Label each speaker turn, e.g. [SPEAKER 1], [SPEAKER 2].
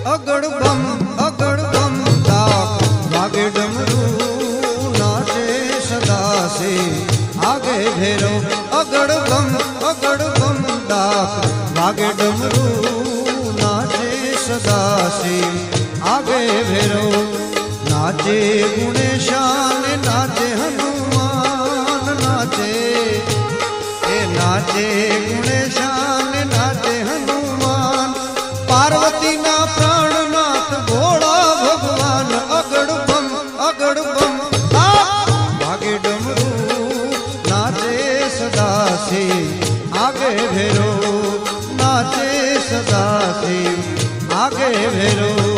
[SPEAKER 1] અગડ બમ ડાક વાગે ડમરું નાચે સદાસે આગે ભેરો અગડ બમ ડાક વાગે ડમરું નાચે સદાસે આગે ભેરો નાચે ગુણેશાન નાચે હનુમાન નાચે એ નાચે ગુણેશાન નાચે હનુમાન પાર્વતી ના પ્રાણનાથ ભોળા ભગવાન અગડ બમ વાગે ડમરું નાચે સદાસે આગે ભેરો નાચે સદાસે આગે ભેરો